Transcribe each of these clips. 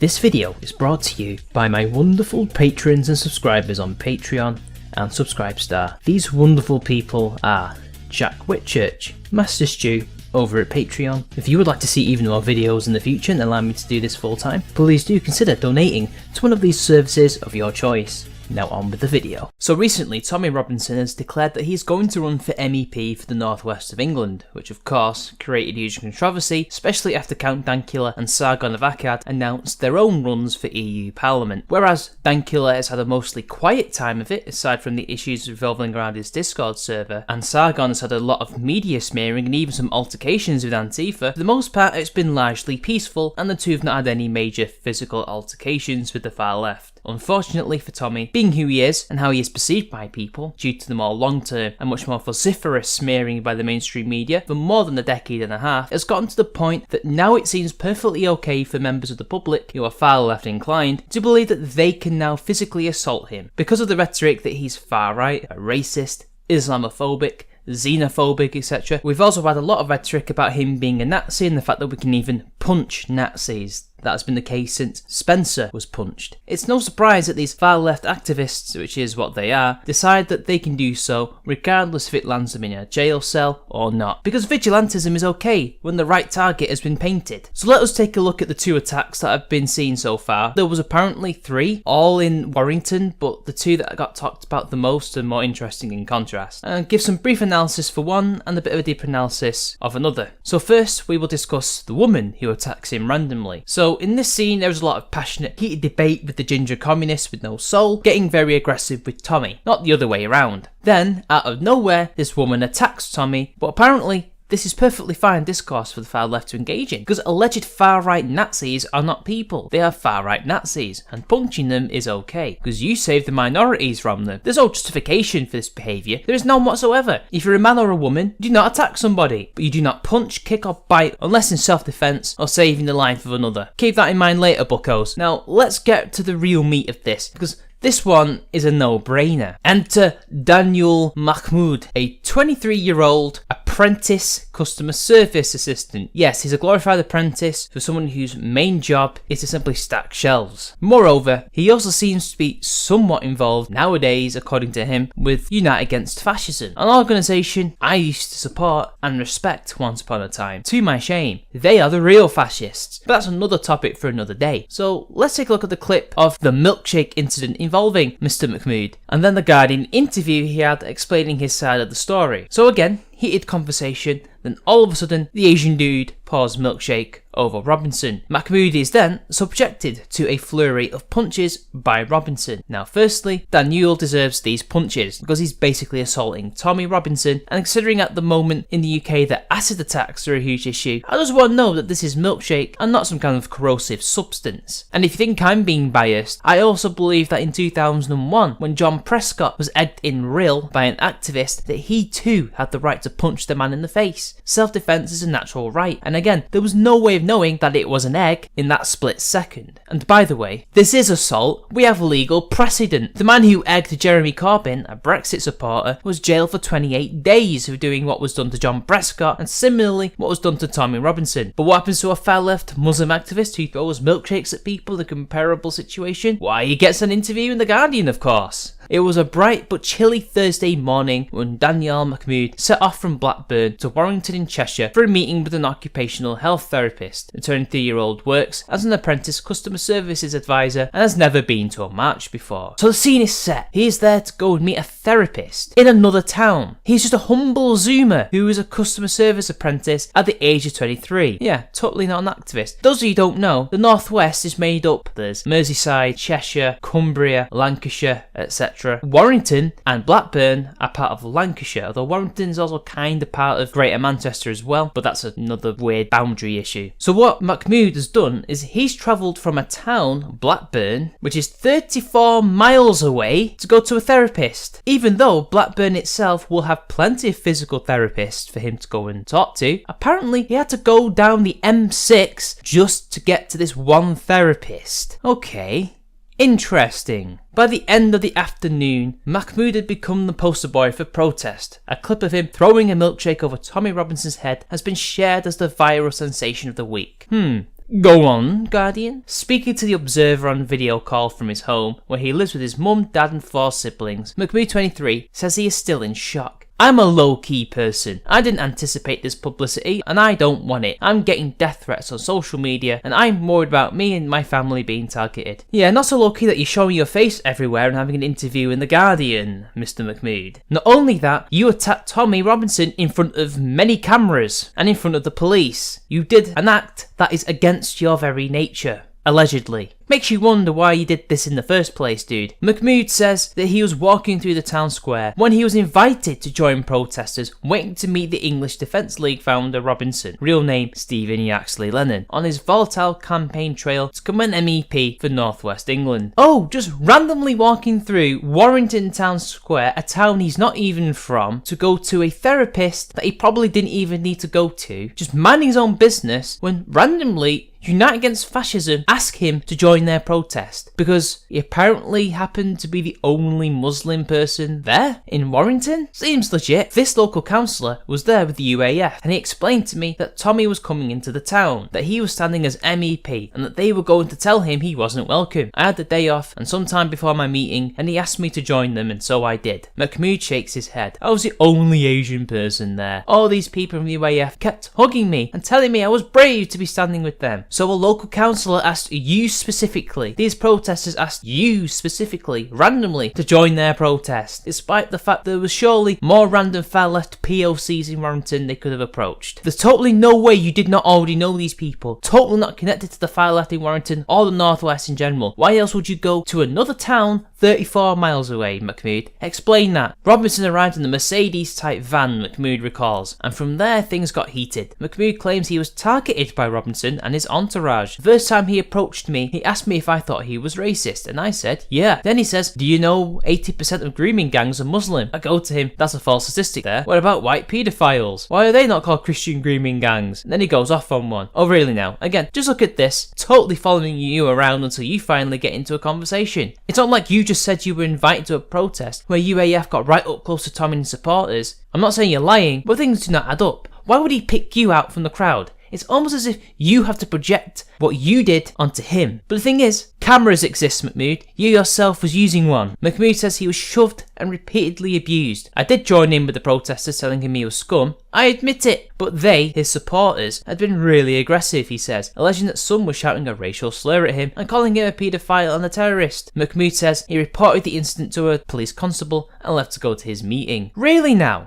This video is brought to you by my wonderful patrons and subscribers on Patreon and Subscribestar. These wonderful people are Jack Whitchurch, Master Stew over at Patreon. If you would like to see even more videos in the future and allow me to do this full time, please do consider donating to one of these services of your choice. Now on with the video. So recently, Tommy Robinson has declared that he's going to run for MEP for the northwest of England, which of course created huge controversy, especially after Count Dankula and Sargon of Akkad announced their own runs for EU Parliament. Whereas Dankula has had a mostly quiet time of it, aside from the issues revolving around his Discord server, and Sargon has had a lot of media smearing and even some altercations with Antifa. For the most part, it's been largely peaceful, and the two have not had any major physical altercations with the far left. Unfortunately for Tommy, being who he is and how he is perceived by people, due to the more long-term and much more vociferous smearing by the mainstream media for more than a decade and a half, has gotten to the point that now it seems perfectly okay for members of the public who are far left inclined to believe that they can now physically assault him because of the rhetoric that he's far right, a racist, Islamophobic, xenophobic, etc. We've also had a lot of rhetoric about him being a Nazi and the fact that we can even punch Nazis. That's been the case since Spencer was punched. It's no surprise that these far left activists, which is what they are, decide that they can do so regardless if it lands them in a jail cell or not. Because vigilantism is okay when the right target has been painted. So let us take a look at the two attacks that have been seen so far. There was apparently 3, all in Warrington, but the 2 that got talked about the most are more interesting in contrast. And give some brief analysis for one and a bit of a deeper analysis of another. So first we will discuss the woman who attacks him randomly. So in this scene, there was a lot of passionate, heated debate with the ginger communist with no soul getting very aggressive with Tommy, not the other way around. Then, out of nowhere, this woman attacks Tommy, but apparently this is perfectly fine discourse for the far left to engage in, because alleged far-right Nazis are not people, they are far-right Nazis, and punching them is okay, because you save the minorities from them. There's no justification for this behaviour, there is none whatsoever. If you're a man or a woman, you do not attack somebody, but you do not punch, kick or bite unless in self-defence or saving the life of another. Keep that in mind later, buckos. Now, let's get to the real meat of this, because this one is a no-brainer. Enter Daniel Mahmoud, a 23-year-old apprentice customer service assistant. Yes, he's a glorified apprentice for someone whose main job is to simply stack shelves. Moreover, he also seems to be somewhat involved nowadays, according to him, with Unite Against Fascism, an organisation I used to support and respect once upon a time. To my shame, they are the real fascists. But that's another topic for another day. So let's take a look at the clip of the milkshake incident involving Mr. Mahmoud, and then the Guardian interview he had explaining his side of the story. So again, heated conversation, then all of a sudden the Asian dude pours milkshake over Robinson. Mahmoud is then subjected to a flurry of punches by Robinson. Now firstly, Daniel deserves these punches because he's basically assaulting Tommy Robinson, and considering at the moment in the UK that acid attacks are a huge issue, I just want to know that this is milkshake and not some kind of corrosive substance. And if you think I'm being biased, I also believe that in 2001, when John Prescott was egged in real by an activist, that he too had the right to punch the man in the face. Self-defense is a natural right, and again, there was no way of knowing that it was an egg in that split second. And by the way, this is assault. We have legal precedent. The man who egged Jeremy Corbyn, a Brexit supporter, was jailed for 28 days for doing what was done to John Prescott, and similarly what was done to Tommy Robinson. But what happens to a far-left Muslim activist who throws milkshakes at people in a comparable situation? Why, he gets an interview in The Guardian, of course. It was a bright but chilly Thursday morning when Daniel Mahmoud set off from Blackburn to Warrington in Cheshire for a meeting with an occupational health therapist. The 23-year-old works as an apprentice customer services advisor and has never been to a march before. So the scene is set. He is there to go and meet a therapist in another town. He's just a humble Zoomer who is a customer service apprentice at the age of 23. Yeah, totally not an activist. Those of you who don't know, the Northwest is made up. There's Merseyside, Cheshire, Cumbria, Lancashire, etc. Warrington and Blackburn are part of Lancashire, although Warrington is also kind of part of Greater Manchester as well, but that's another weird boundary issue. So what Mahmoud has done is he's travelled from a town, Blackburn, which is 34 miles away, to go to a therapist, even though Blackburn itself will have plenty of physical therapists for him to go and talk to. Apparently he had to go down the M6 just to get to this one therapist. Okay. Interesting. By the end of the afternoon, Mahmoud had become the poster boy for protest. A clip of him throwing a milkshake over Tommy Robinson's head has been shared as the viral sensation of the week. Go on, Guardian. Speaking to the Observer on video call from his home, where he lives with his mum, dad and 4 siblings, McMood 23 says he is still in shock. I'm a low-key person. I didn't anticipate this publicity and I don't want it. I'm getting death threats on social media and I'm worried about me and my family being targeted. Yeah, not so low-key that you're showing your face everywhere and having an interview in The Guardian, Mr. McMood. Not only that, you attacked Tommy Robinson in front of many cameras and in front of the police. You did an act that is against your very nature. Allegedly. Makes you wonder why you did this in the first place, dude. McMood says that he was walking through the town square when he was invited to join protesters waiting to meet the English Defence League founder Robinson, real name Stephen Yaxley Lennon, on his volatile campaign trail to become an MEP for North West England. Oh, just randomly walking through Warrington town square, a town he's not even from, to go to a therapist that he probably didn't even need to go to, just minding his own business, when randomly Unite Against Fascism ask him to join their protest because he apparently happened to be the only Muslim person there in Warrington. Seems legit. This local councillor was there with the UAF and he explained to me that Tommy was coming into the town, that he was standing as MEP and that they were going to tell him he wasn't welcome. I had the day off and sometime before my meeting and he asked me to join them and so I did. McMood shakes his head. I was the only Asian person there. All these people from the UAF kept hugging me and telling me I was brave to be standing with them. So a local councillor asked you specifically, these protesters asked you specifically, randomly, to join their protest, despite the fact there was surely more random far-left POCs in Warrington they could have approached. There's totally no way you did not already know these people, totally not connected to the far-left in Warrington or the Northwest in general. Why else would you go to another town 34 miles away, McMood? Explain that. Robinson arrived in the Mercedes-type van, McMood recalls, and from there things got heated. McMood claims he was targeted by Robinson and his entourage. The first time he approached me, he asked me if I thought he was racist, and I said, yeah. Then he says, do you know 80% of grooming gangs are Muslim? I go to him, that's a false statistic there. What about white paedophiles? Why are they not called Christian grooming gangs? And then he goes off on one. Oh really now? Again, just look at this, totally following you around until you finally get into a conversation. It's not like you just said you were invited to a protest where UAF got right up close to Tommy and his supporters. I'm not saying you're lying, but things do not add up. Why would he pick you out from the crowd? It's almost as if you have to project what you did onto him. But the thing is, cameras exist, McMood. You yourself was using one. McMood says he was shoved and repeatedly abused. I did join in with the protesters telling him he was scum. I admit it. But they, his supporters, had been really aggressive, he says, alleging that some were shouting a racial slur at him and calling him a paedophile and a terrorist. McMood says he reported the incident to a police constable and left to go to his meeting. Really now?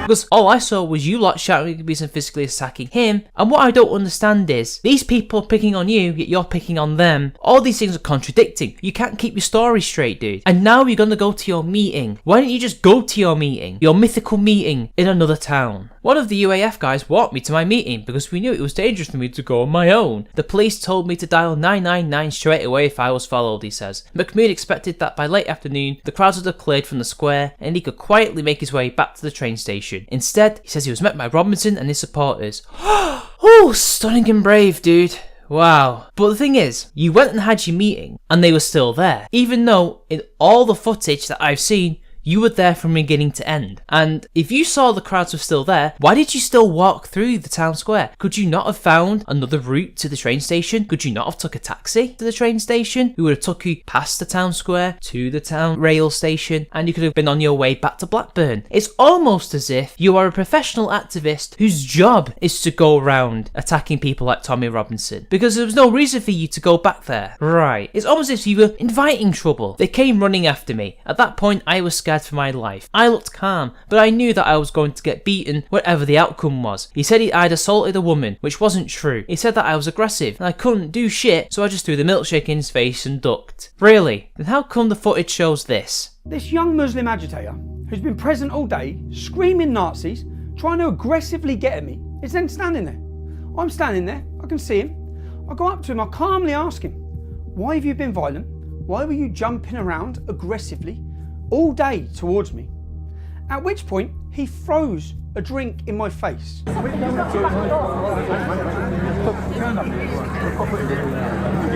Because all I saw was you lot shouting abuse and physically attacking him, and what I don't understand is, these people are picking on you, yet you're picking on them. All these things are contradicting. You can't keep your story straight, dude. And now you're gonna go to your meeting. Why don't you just go to your meeting? Your mythical meeting in another town. One of the UAF guys walked me to my meeting because we knew it was dangerous for me to go on my own. The police told me to dial 999 straight away if I was followed, he says. McMood expected that by late afternoon, the crowds would have cleared from the square and he could quietly make his way back to the train station. Instead, he says he was met by Robinson and his supporters. Oh, stunning and brave, dude. Wow. But the thing is, you went and had your meeting and they were still there. Even though in all the footage that I've seen, you were there from beginning to end. And if you saw the crowds were still there, why did you still walk through the town square? Could you not have found another route to the train station? Could you not have took a taxi to the train station? We would have took you past the town square to the town rail station and you could have been on your way back to Blackburn. It's almost as if you are a professional activist whose job is to go around attacking people like Tommy Robinson. Because there was no reason for you to go back there. Right. It's almost as if you were inviting trouble. They came running after me. At that point, I was scared for my life. I looked calm, but I knew that I was going to get beaten whatever the outcome was. He said I'd assaulted a woman, which wasn't true. He said that I was aggressive and I couldn't do shit, so I just threw the milkshake in his face and ducked. Really? Then how come the footage shows this? This young Muslim agitator, who's been present all day, screaming Nazis, trying to aggressively get at me, is then standing there. I'm standing there, I can see him. I go up to him, I calmly ask him, why have you been violent? Why were you jumping around aggressively all day towards me? At which point, he throws a drink in my face. He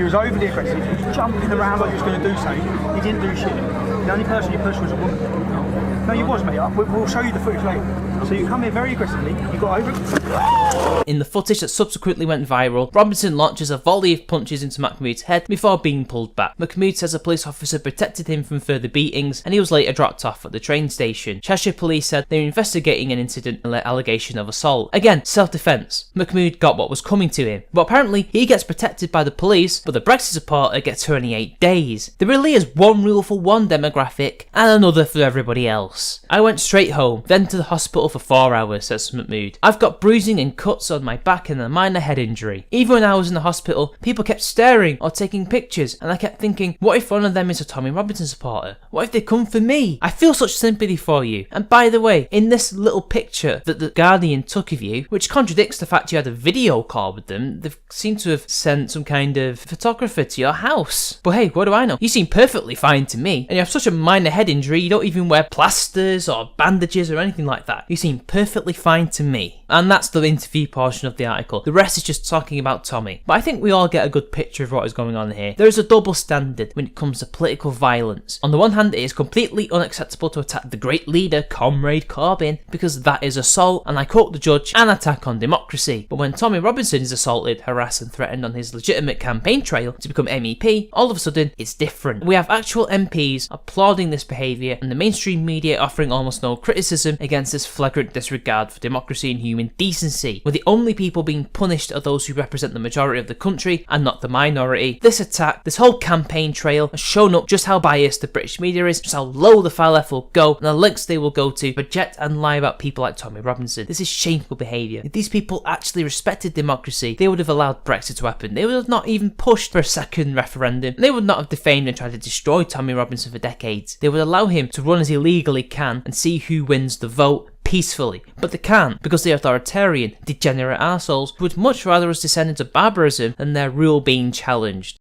was overly aggressive, he was jumping around like he was going to do something. He didn't do shit. The only person you pushed was a woman. No, you was, mate. We'll show you the footage later. So you come here very aggressively, you got over. In the footage that subsequently went viral, Robinson launches a volley of punches into Mahmoud's head before being pulled back. Mahmoud says a police officer protected him from further beatings and he was later dropped off at the train station. Cheshire police said they were investigating an incident and allegation of assault. Again, self-defence. Mahmoud got what was coming to him. But apparently he gets protected by the police, but the Brexit supporter gets 28 days. There really is one rule for one demographic and another for everybody else. I went straight home, then to the hospital for 4 hours, says Mahmoud. I've got bruising and cuts on my back and a minor head injury. Even when I was in the hospital, people kept staring or taking pictures and I kept thinking, what if one of them is a Tommy Robinson supporter? What if they come for me? I feel such sympathy for you. And by the way, in this little picture that the Guardian took of you, which contradicts the fact you had a video call with them, they seem to have sent some kind of photographer to your house. But hey, what do I know? You seem perfectly fine to me. And you have such a minor head injury, you don't even wear plasters or bandages or anything like that. You seem perfectly fine to me. And that's the interview portion of the article. The rest is just talking about Tommy. But I think we all get a good picture of what is going on here. There is a double standard when it comes to political violence. On the one hand, it is completely unacceptable to attack the great leader, Comrade Corbyn, because that is assault, and I quote the judge, an attack on democracy. But when Tommy Robinson is assaulted, harassed and threatened on his legitimate campaign trail to become MEP, all of a sudden, it's different. We have actual MPs applauding this behaviour and the mainstream media offering almost no criticism against this flagrant disregard for democracy and human decency, where the only people being punished are those who represent the majority of the country and not the minority. This attack, this whole campaign trail, has shown up just how biased the British media is, just how low the far left will go, and the lengths they will go to project and lie about people like Tommy Robinson. This is shameful behaviour. If these people actually respected democracy, they would have allowed Brexit to happen. They would have not even pushed for a second referendum. They would not have defamed and tried to destroy Tommy Robinson for decades. They would allow him to run as he legally can and see who wins the vote peacefully. But they can't, because the authoritarian, degenerate arseholes would much rather us descend into barbarism than their rule being challenged.